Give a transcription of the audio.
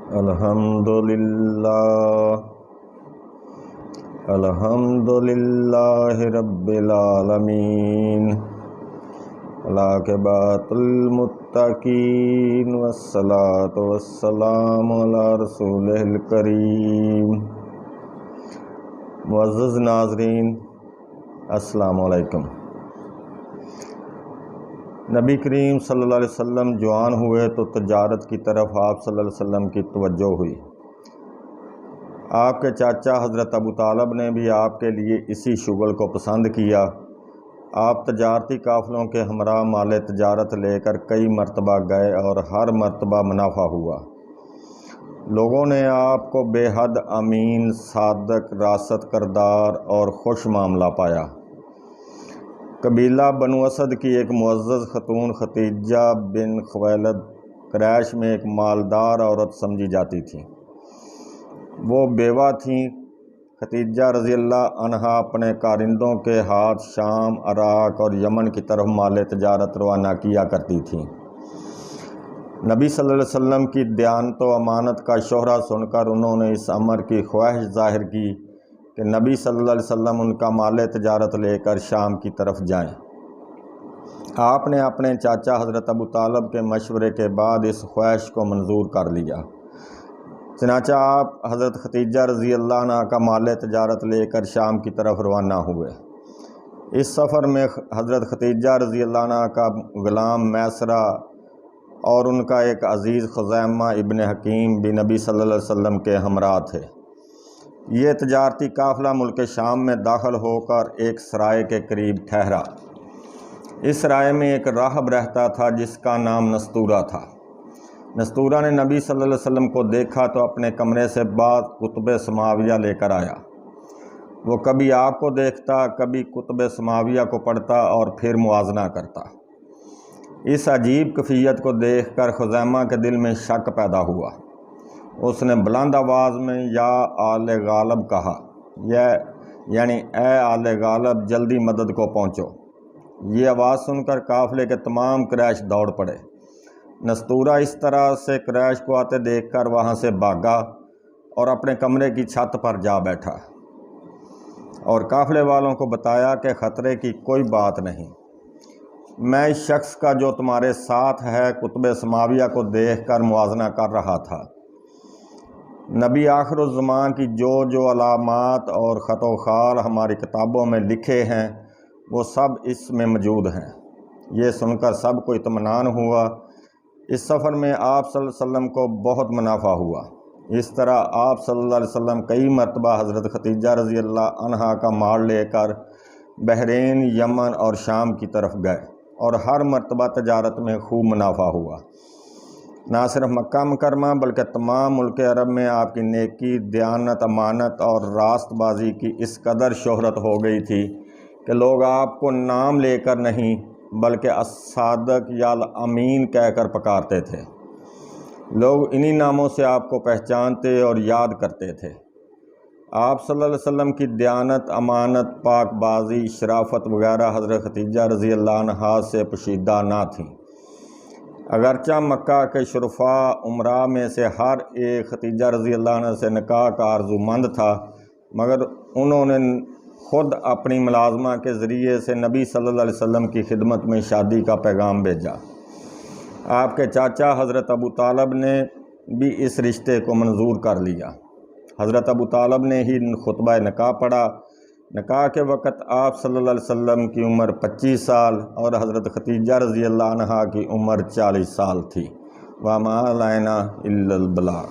الحمدللہ رب العالمین، العاقبۃ للمتقین والصلاۃ والسلام علی رسولہ الکریم۔ معزز ناظرین، السلام علیکم۔ نبی کریم صلی اللہ علیہ وسلم جوان ہوئے تو تجارت کی طرف آپ صلی اللہ علیہ وسلم کی توجہ ہوئی۔ آپ کے چاچا حضرت ابو طالب نے بھی آپ کے لیے اسی شغل کو پسند کیا۔ آپ تجارتی قافلوں کے ہمراہ مال تجارت لے کر کئی مرتبہ گئے اور ہر مرتبہ منافع ہوا۔ لوگوں نے آپ کو بے حد امین، صادق، راست کردار اور خوش معاملہ پایا۔ قبیلہ بنو اسد کی ایک معزز خاتون ختیجہ بن خویلد قریش میں ایک مالدار عورت سمجھی جاتی تھیں۔ وہ بیوہ تھیں۔ ختیجہ رضی اللہ عنہا اپنے کارندوں کے ہاتھ شام، عراق اور یمن کی طرف مال تجارت روانہ کیا کرتی تھیں۔ نبی صلی اللہ علیہ وسلم کی دیانت و امانت کا شہرہ سن کر انہوں نے اس امر کی خواہش ظاہر کی کہ نبی صلی اللہ علیہ وسلم ان کا مال تجارت لے کر شام کی طرف جائیں۔ آپ نے اپنے چاچا حضرت ابو طالب کے مشورے کے بعد اس خواہش کو منظور کر لیا۔ چنانچہ آپ حضرت ختیجہ رضی اللہ عنہ کا مال تجارت لے کر شام کی طرف روانہ ہوئے۔ اس سفر میں حضرت ختیجہ رضی اللہ عنہ کا غلام میسرہ اور ان کا ایک عزیز خزیمہ ابن حکیم بھی نبی صلی اللہ علیہ وسلم کے ہمراہ تھے۔ یہ تجارتی قافلہ ملک شام میں داخل ہو کر ایک سرائے کے قریب ٹھہرا۔ اس سرائے میں ایک راہب رہتا تھا جس کا نام نستورہ تھا۔ نستورہ نے نبی صلی اللہ علیہ وسلم کو دیکھا تو اپنے کمرے سے بعض کتب سماویہ لے کر آیا۔ وہ کبھی آپ کو دیکھتا، کبھی کتب سماویہ کو پڑھتا اور پھر موازنہ کرتا۔ اس عجیب کیفیت کو دیکھ کر خزیمہ کے دل میں شک پیدا ہوا۔ اس نے بلند آواز میں یا آل غالب کہا، یعنی اے آل غالب جلدی مدد کو پہنچو۔ یہ آواز سن کر قافلے کے تمام قریش دوڑ پڑے۔ نستورہ اس طرح سے قریش کو آتے دیکھ کر وہاں سے بھاگا اور اپنے کمرے کی چھت پر جا بیٹھا اور قافلے والوں کو بتایا کہ خطرے کی کوئی بات نہیں۔ میں اس شخص کا جو تمہارے ساتھ ہے کتب سماویہ کو دیکھ کر موازنہ کر رہا تھا۔ نبی آخر الزمان کی جو علامات اور خط و خال ہماری کتابوں میں لکھے ہیں وہ سب اس میں موجود ہیں۔ یہ سن کر سب کو اطمینان ہوا۔ اس سفر میں آپ صلی اللہ علیہ وسلم کو بہت منافع ہوا۔ اس طرح آپ صلی اللہ علیہ وسلم کئی مرتبہ حضرت ختیجہ رضی اللہ عنہا کا مال لے کر بحرین، یمن اور شام کی طرف گئے اور ہر مرتبہ تجارت میں خوب منافع ہوا۔ نہ صرف مکہ مکرمہ بلکہ تمام ملک عرب میں آپ کی نیکی، دیانت، امانت اور راست بازی کی اس قدر شہرت ہو گئی تھی کہ لوگ آپ کو نام لے کر نہیں بلکہ الصادق یا الامین کہہ کر پکارتے تھے۔ لوگ انہی ناموں سے آپ کو پہچانتے اور یاد کرتے تھے۔ آپ صلی اللہ علیہ وسلم کی دیانت، امانت، پاک بازی، شرافت وغیرہ حضرت ختیجہ رضی اللہ عنہا سے پوشیدہ نہ تھیں۔ اگرچہ مکہ کے شرفاء عمراء میں سے ہر ایک ختیجہ رضی اللہ عنہ سے نکاح کا آرزو مند تھا، مگر انہوں نے خود اپنی ملازمہ کے ذریعے سے نبی صلی اللہ علیہ وسلم کی خدمت میں شادی کا پیغام بھیجا۔ آپ کے چاچا حضرت ابو طالب نے بھی اس رشتے کو منظور کر لیا۔ حضرت ابو طالب نے ہی خطبہ نکاح پڑھا۔ نکاح کے وقت آپ صلی اللہ علیہ وسلم کی عمر 25 سال اور حضرت ختیجہ رضی اللہ عنہا کی عمر 40 سال تھی۔ وَمَا عَلَيْنَا إِلَّا الْبَلَاغُ۔